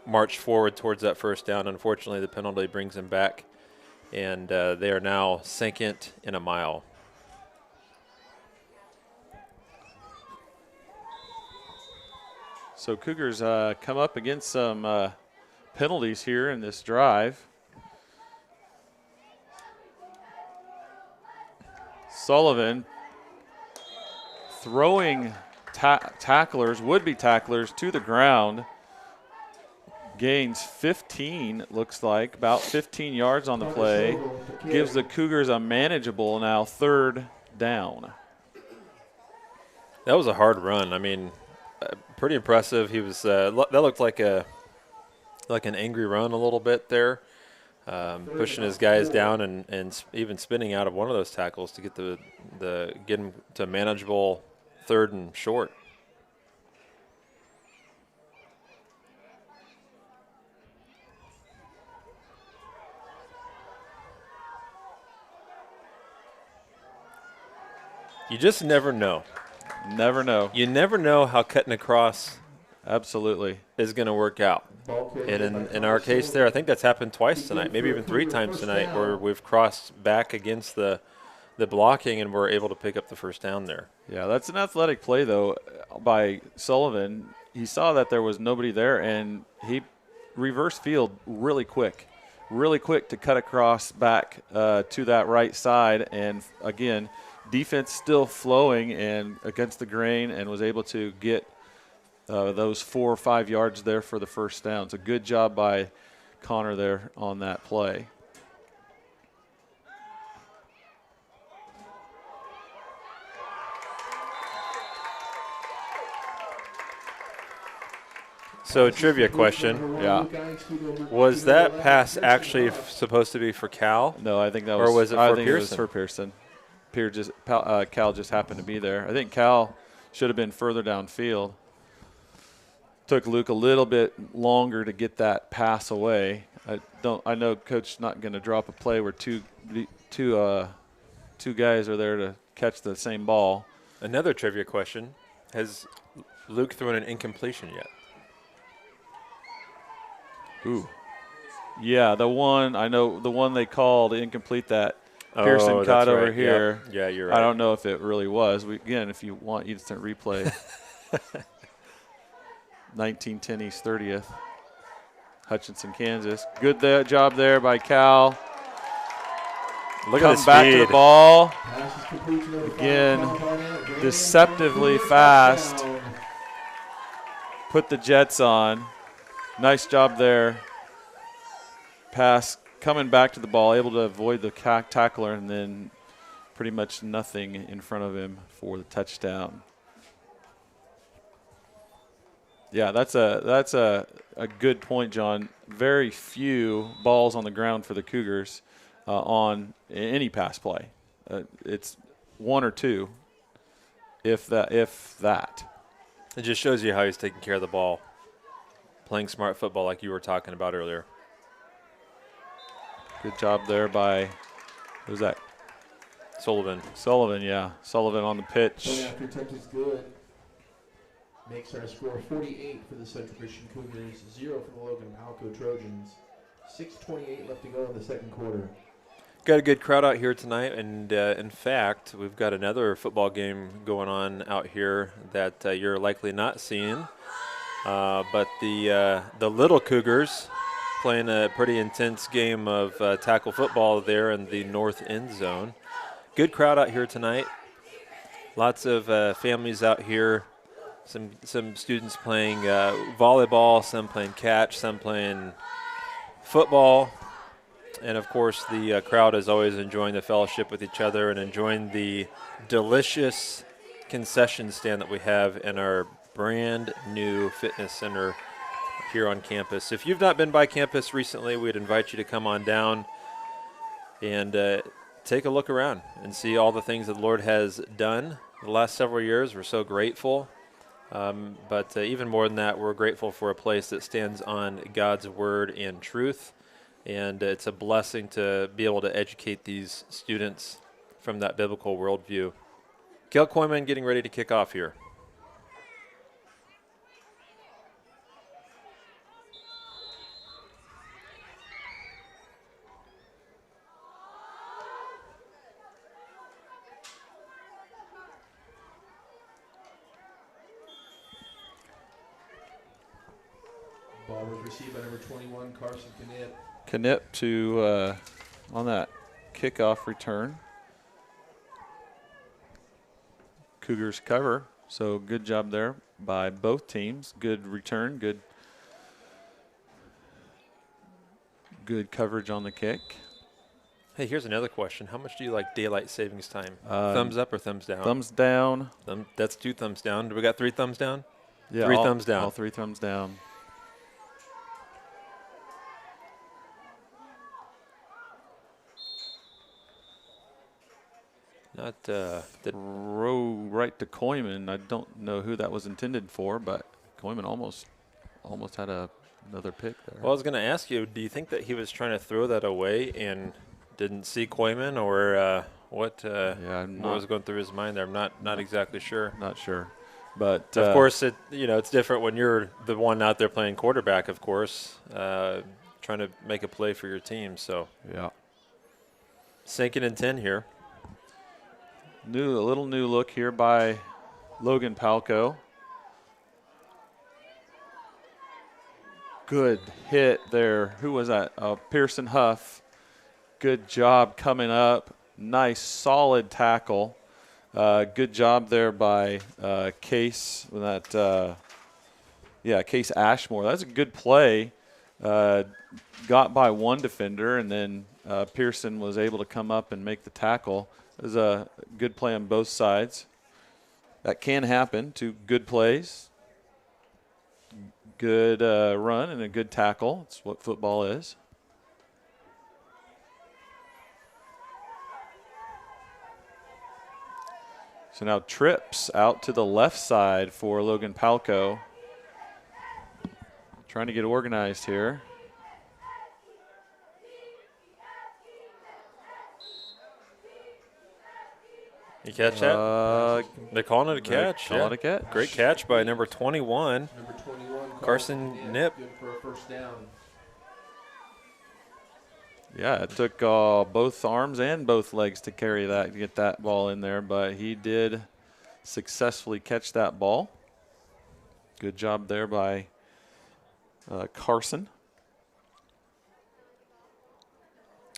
march forward towards that 1st down. Unfortunately, the penalty brings him back, and they are now 2nd and a mile. So Cougars come up against some penalties here in this drive. Sullivan throwing tacklers, would-be tacklers, to the ground. Gains 15, it looks like, about 15 yards on the play. Gives the Cougars a manageable now 3rd down. That was a hard run. I mean, pretty impressive. He was that looked like an angry run a little bit there. Pushing his guys down and even spinning out of one of those tackles to get get him to manageable 3rd and short. You just never know. Never know. You never know how cutting across Absolutely is going to work out. And in our case there, I think that's happened twice tonight, maybe even 3 times tonight, where we've crossed back against the blocking and we're able to pick up the 1st down there. Yeah, that's an athletic play, though, by Sullivan. He saw that there was nobody there, and he reversed field really quick to cut across back to that right side. And, again, defense still flowing and against the grain, and was able to get those 4 or 5 yards there for the 1st down. It's a good job by Connor there on that play. So, trivia question. Yeah. Was that pass actually supposed to be for Cal? No, I think that was. Or was it I for think Pearson? It was for Pearson. Cal just happened to be there. I think Cal should have been further downfield. Took Luke a little bit longer to get that pass away. I know Coach's not going to drop a play where two guys are there to catch the same ball. Another trivia question: has Luke thrown an incompletion yet? Ooh. Yeah, the one they called incomplete that Pearson caught over right. here. Yep. Yeah, you're right. I don't know if it really was. Again, if you want instant replay. 1910 East 30th. Hutchinson, Kansas. Good job there by Cal. Look at the back to speed. the ball. Again, deceptively fast. Put the Jets on. Nice job there. pass, coming back to the ball, able to avoid the tackler, and then pretty much nothing in front of him for the touchdown. Yeah, that's a good point, John. Very few balls on the ground for the Cougars on any pass play. It's one or two, if that. It just shows you how he's taking care of the ball, playing smart football like you were talking about earlier. Good job there by, who's that? Sullivan. Sullivan, yeah. Sullivan on the pitch. Point after touch is good. Makes our score 48 for the Central Christian Cougars, 0 for the Logan-Palco Trojans. 6:28 left to go in the second quarter. Got a good crowd out here tonight, and in fact, we've got another football game going on out here that you're likely not seeing. But the little Cougars playing a pretty intense game of tackle football there in the north end zone. Good crowd out here tonight. Lots of families out here. Some students playing volleyball, some playing catch, some playing football. And, of course, the crowd is always enjoying the fellowship with each other and enjoying the delicious concession stand that we have in our brand new fitness center here on campus. If you've not been by campus recently, we'd invite you to come on down and take a look around and see all the things that the Lord has done the last several years. We're so grateful. But even more than that, we're grateful for a place that stands on God's word and truth. And it's a blessing to be able to educate these students from that biblical worldview. Kel Koyman getting ready to kick off here. Ball was received by number 21, Carson Knipp. Knipp to on that kickoff return. Cougars cover, so good job there by both teams. Good return, good coverage on the kick. Hey, here's another question. How much do you like daylight savings time? Thumbs up or thumbs down? Thumbs down. That's 2 thumbs down. Do we got 3 thumbs down? Yeah, 3 thumbs down. All 3 thumbs down. Not Throw right to Koyman. I don't know who that was intended for, but Koyman almost had another pick there. Well, I was going to ask you, do you think that he was trying to throw that away and didn't see Koyman, or what was going through his mind there? I'm not exactly sure. Not sure. But of course, it's different when you're the one out there playing quarterback, of course, trying to make a play for your team. So yeah. 2nd and 10 here. A little new look here by Logan-Palco. Good hit there. Who was that? Pearson Huff. Good job coming up. Nice, solid tackle. Good job there by Case. Case Ashmore. That's a good play. Got by one defender, and then Pearson was able to come up and make the tackle. It was a good play on both sides. That can happen. 2 good plays. Good run and a good tackle. It's what football is. So now trips out to the left side for Logan-Palco. Trying to get organized here. You catch that? They're calling it a catch. Calling it a catch. Great catch by number 21. Number 21, Carson Knipp. Good for a first down. Yeah, it took both arms and both legs to carry that, to get that ball in there, but he did successfully catch that ball. Good job there by Carson.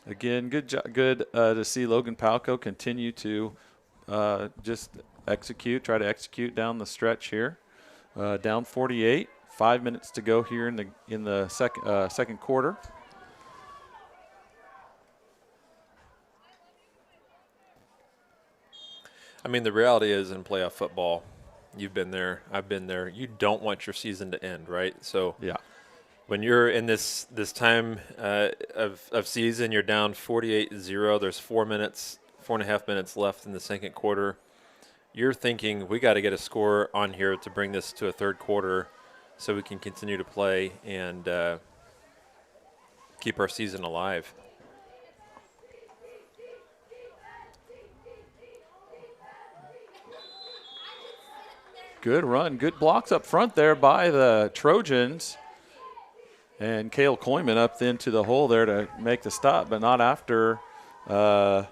Again, good to see Logan-Palco continue to just try to execute down the stretch here. Down 48, 5 minutes to go here in the second quarter. I mean, the reality is in playoff football, you've been there, I've been there. You don't want your season to end, right? So Yeah. when you're in this time of season, you're down 48-0. There's 4.5 minutes left in the second quarter. You're thinking we got to get a score on here to bring this to a third quarter, so we can continue to play and keep our season alive. Good run. Good blocks up front there by the Trojans. And Cale Coyman up into the hole there to make the stop, but not after the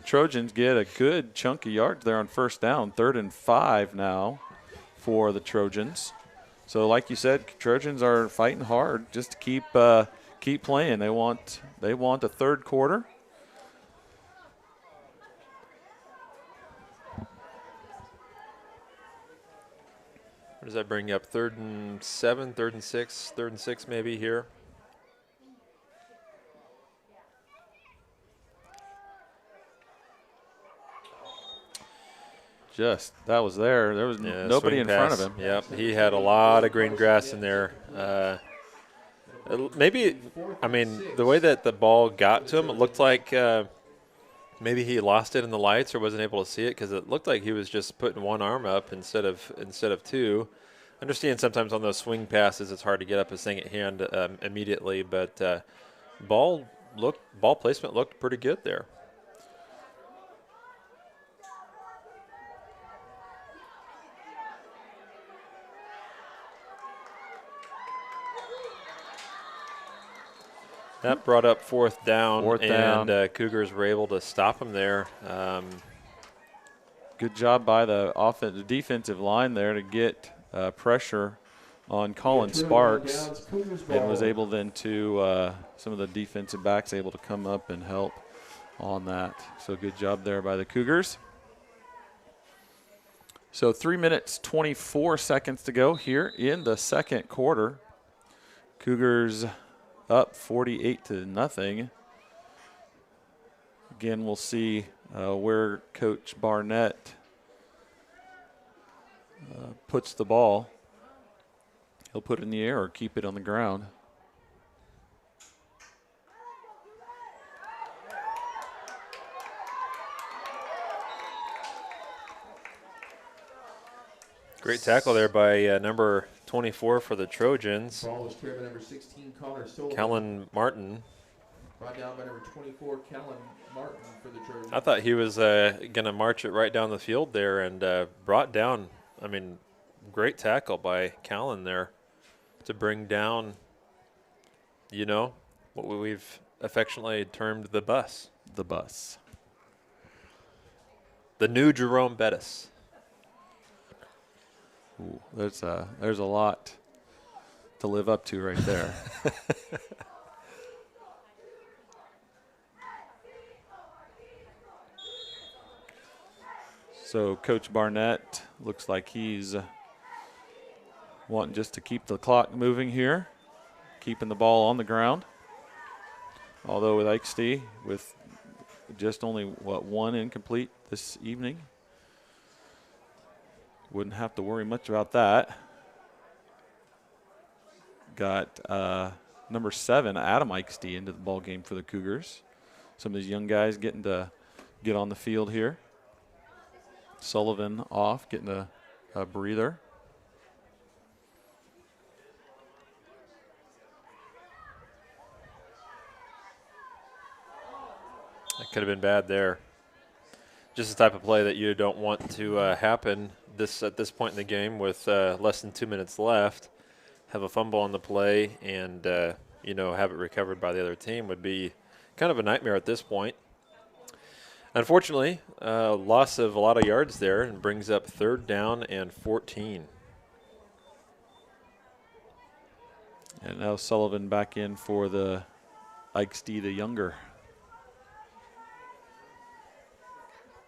Trojans get a good chunk of yards there on first down. 3rd and 5 now for the Trojans. So like you said, Trojans are fighting hard just to keep playing. They want a third quarter. What does that bring you up? 3rd and 7, 3rd and 6, 3rd and 6 maybe here. That was there. There was nobody in front of him. Yep, he had a lot of green grass in there. Maybe, I mean, the way that the ball got to him, it looked like maybe he lost it in the lights or wasn't able to see it, because it looked like he was just putting one arm up instead of two. I understand sometimes on those swing passes it's hard to get up a second hand immediately, but ball placement looked pretty good there. That brought up fourth down. Cougars were able to stop him there. Good job by the defensive line there to get pressure on Colin Sparks, and was able then to some of the defensive backs able to come up and help on that. So good job there by the Cougars. So 3 minutes, 24 seconds to go here in the second quarter. Cougars up 48-0. Again, we'll see where Coach Barnett puts the ball. He'll put it in the air or keep it on the ground. Great tackle there by number 24 for the Trojans. Ball was cleared by number 16, Connor Sullivan. Kellen Martin. Brought down by number 24, Kellen Martin for the Trojans. I thought he was going to march it right down the field there, and brought down, I mean, great tackle by Kellen there to bring down, what we've affectionately termed the bus. The bus. The new Jerome Bettis. Ooh, there's a lot to live up to right there. So Coach Barnett looks like he's wanting just to keep the clock moving here, keeping the ball on the ground. Although with Ikesty, with just only, one incomplete this evening, wouldn't have to worry much about that. Got number 7, Adam Ikesty, into the ball game for the Cougars. Some of these young guys getting to get on the field here. Sullivan off, getting a breather. That could have been bad there. Just the type of play that you don't want to happen at this point in the game with less than 2 minutes left. Have a fumble on the play and, have it recovered by the other team would be kind of a nightmare at this point. Unfortunately, loss of a lot of yards there, and brings up 3rd down and 14. And now Sullivan back in for the Ikesty the younger.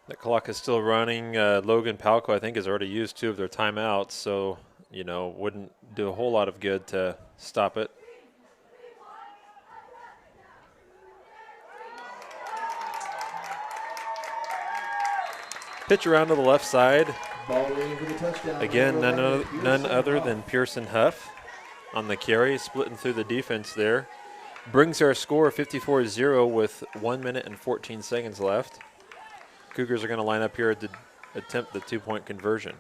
The clock is still running. Logan-Palco, I think, has already used 2 of their timeouts, so, wouldn't do a whole lot of good to stop it. Pitch around to the left side. Ball waiting for the touchdown. Again, Number 11, none Pearson other Huff. than Pearson Huff on the carry, splitting through the defense there. Brings our score 54-0 with 1 minute and 14 seconds left. Cougars are going to line up here to attempt the 2-point conversion.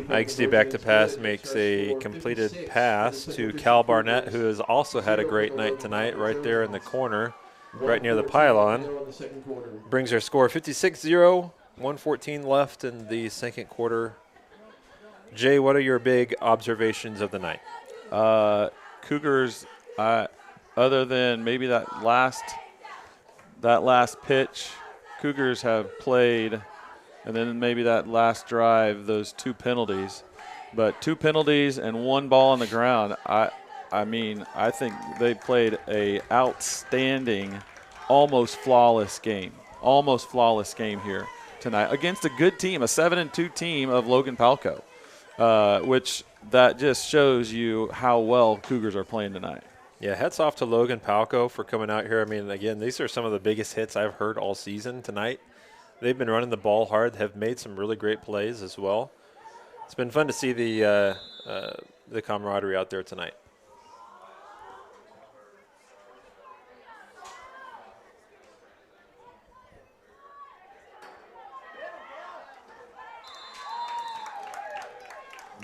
Ike's back to pass makes a completed pass to Cal Barnett, who has also had a great night tonight, right there in the corner, right near the pylon. Brings our score 56-0, 1:14 left in the second quarter. Jay, what are your big observations of the night? Cougars, other than maybe that last pitch, Cougars have played, and then maybe that last drive, those 2 penalties. But 2 penalties and 1 ball on the ground, I mean, I think they played a outstanding, almost flawless game here tonight against a good team, a 7-2 team of Logan-Palco, which that just shows you how well Cougars are playing tonight. Yeah, hats off to Logan-Palco for coming out here. I mean, again, these are some of the biggest hits I've heard all season tonight. They've been running the ball hard, have made some really great plays as well. It's been fun to see the camaraderie out there tonight.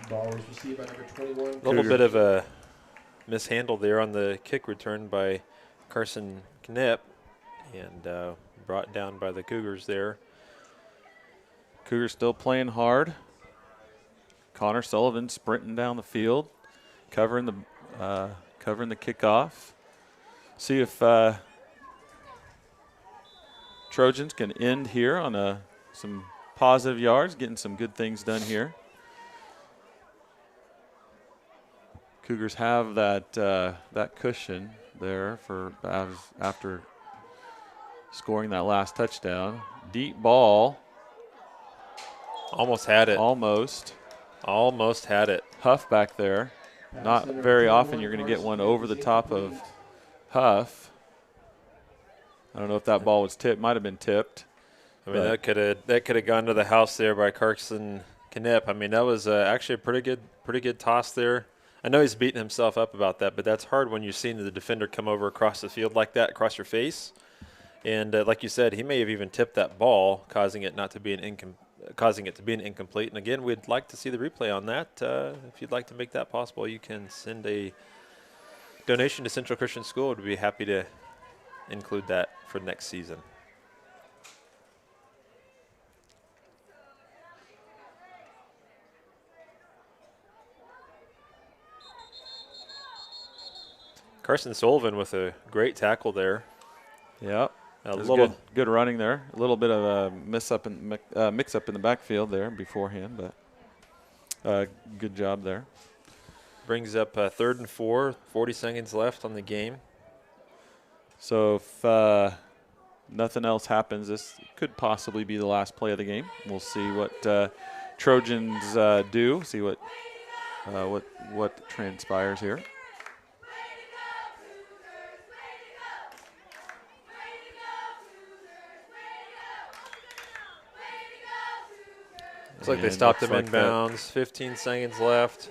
Ball was received by number 21. A little bit of a mishandle there on the kick return by Carson Knipp, and brought down by the Cougars there. Cougars still playing hard. Connor Sullivan sprinting down the field, covering the kickoff. See if Trojans can end here on some positive yards, getting some good things done here. Cougars have that cushion there for after scoring that last touchdown. Deep ball. Almost had it. Almost had it. Huff back there. Not very often you're going to get one over the top of Huff. I don't know if that ball was tipped. Might have been tipped. I mean, that could have gone to the house there by Carson Knipp. I mean, that was actually a pretty good toss there. I know he's beating himself up about that, but that's hard when you're seeing the defender come over across the field like that, across your face. And like you said, he may have even tipped that ball, causing it to be an incomplete. And again, we'd like to see the replay on that. If you'd like to make that possible, you can send a donation to Central Christian School. We'd be happy to include that for next season. Carson Sullivan with a great tackle there. Yep. A little good running there. A little bit of a mix up in the backfield there beforehand, but good job there. Brings up 3rd and 4, 40 seconds left on the game. So if nothing else happens, this could possibly be the last play of the game. We'll see what Trojans do. See what transpires here. Looks like they stopped him inbounds. 15 seconds left.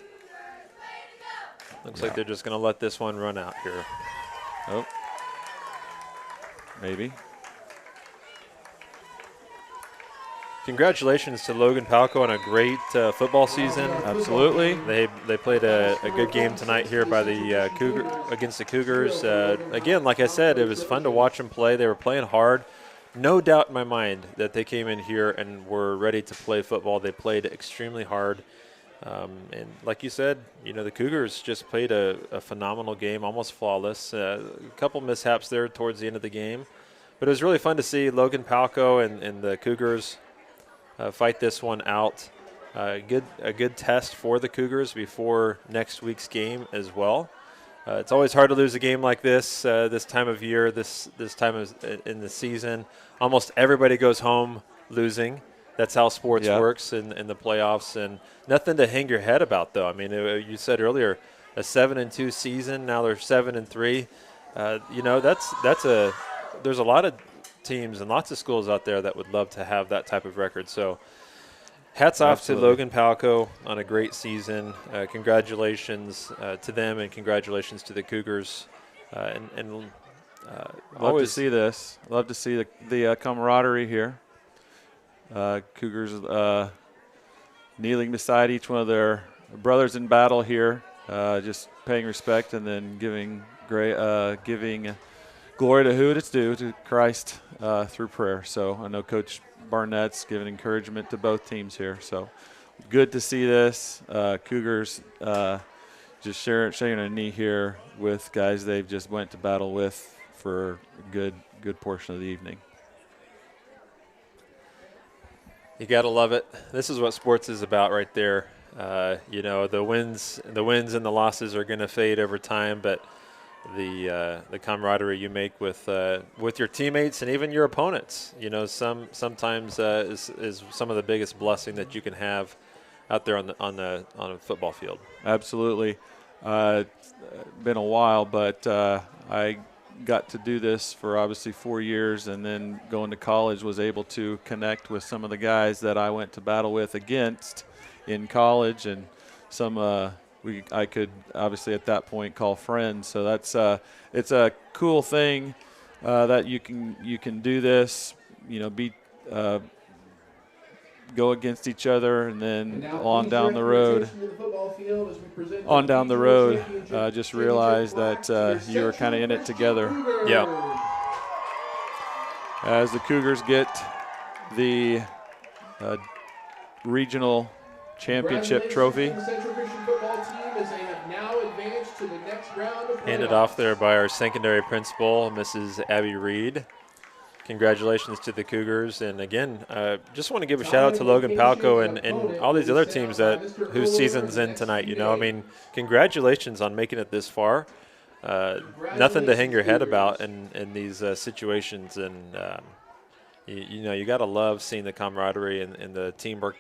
Looks like they're just going to let this one run out here. Oh, maybe. Congratulations to Logan-Palco on a great football season. Absolutely. They played a good game tonight here by the against the Cougars. Again, like I said, it was fun to watch them play. They were playing hard. No doubt in my mind that they came in here and were ready to play football. They played extremely hard. And like you said, the Cougars just played a phenomenal game, almost flawless. A couple mishaps there towards the end of the game. But it was really fun to see Logan-Palco and the Cougars fight this one out. A good test for the Cougars before next week's game as well. It's always hard to lose a game like this this time of year, this time in the season. Almost everybody goes home losing. That's how sports works in the playoffs, and nothing to hang your head about, though. I mean, you said earlier, a 7-2 season. Now they're 7-3. There's a lot of teams and lots of schools out there that would love to have that type of record. So hats off to Logan-Palco on a great season. Congratulations to them, and congratulations to the Cougars. Love to see this. Love to see the camaraderie here. Cougars kneeling beside each one of their brothers in battle here, just paying respect and then giving glory to who it's due, to Christ, through prayer. So I know Coach Barnett's giving encouragement to both teams here. So good to see this. Cougars just sharing a knee here with guys they've just went to battle with for a good portion of the evening. You got to love it. This is what sports is about right there. The wins and the losses are going to fade over time, but the camaraderie you make with your teammates and even your opponents, sometimes is some of the biggest blessing that you can have out there on a football field. Absolutely. It's been a while, but I got to do this for obviously 4 years, and then going to college was able to connect with some of the guys that I went to battle with against in college, and some I could obviously at that point call friends. So that's it's a cool thing that you can do this, go against each other, and then on down the road, just realize that you were kind of in it together. Yeah. As the Cougars get the regional championship trophy. Handed off there by our secondary principal, Mrs. Abby Reed. Congratulations to the Cougars. And again, just want to give a shout out to Logan-Palco and all these other teams whose season's in tonight. Congratulations on making it this far. Nothing to hang your head about in these situations. And, you got to love seeing the camaraderie and the teamwork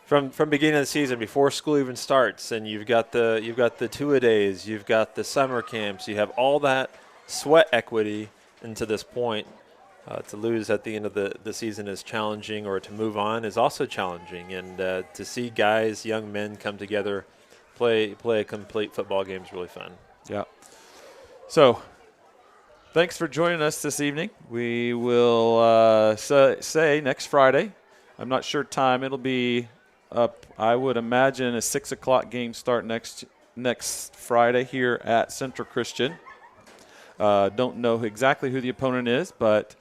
from beginning of the season before school even starts. And you've got the two-a-days, you've got the summer camps, you have all that sweat equity into this point. To lose at the end of the season is challenging, or to move on is also challenging. And to see guys, young men, come together, play a complete football game is really fun. Yeah. So thanks for joining us this evening. We will say next Friday. I'm not sure time. It'll be up, I would imagine, a 6 o'clock game start next Friday here at Central Christian. Don't know exactly who the opponent is, but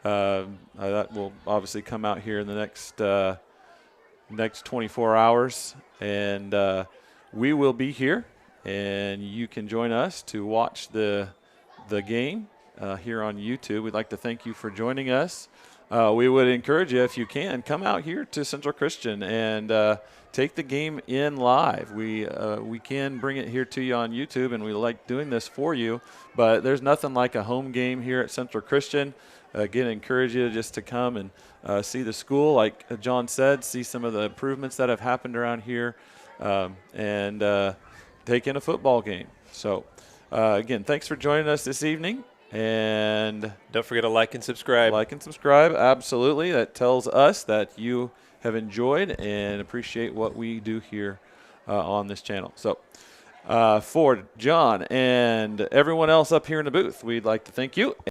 that will obviously come out here in the next 24 hours. And we will be here, and you can join us to watch the game here on YouTube. We'd like to thank you for joining us. We would encourage you, if you can, come out here to Central Christian and take the game in live. We can bring it here to you on YouTube, and we like doing this for you. But there's nothing like a home game here at Central Christian. Again, encourage you just to come and see the school, like John said, see some of the improvements that have happened around here, and take in a football game. So, again, thanks for joining us this evening. And don't forget to like and subscribe. Like and subscribe, absolutely. That tells us that you have enjoyed and appreciate what we do here on this channel. So for John and everyone else up here in the booth, we'd like to thank you.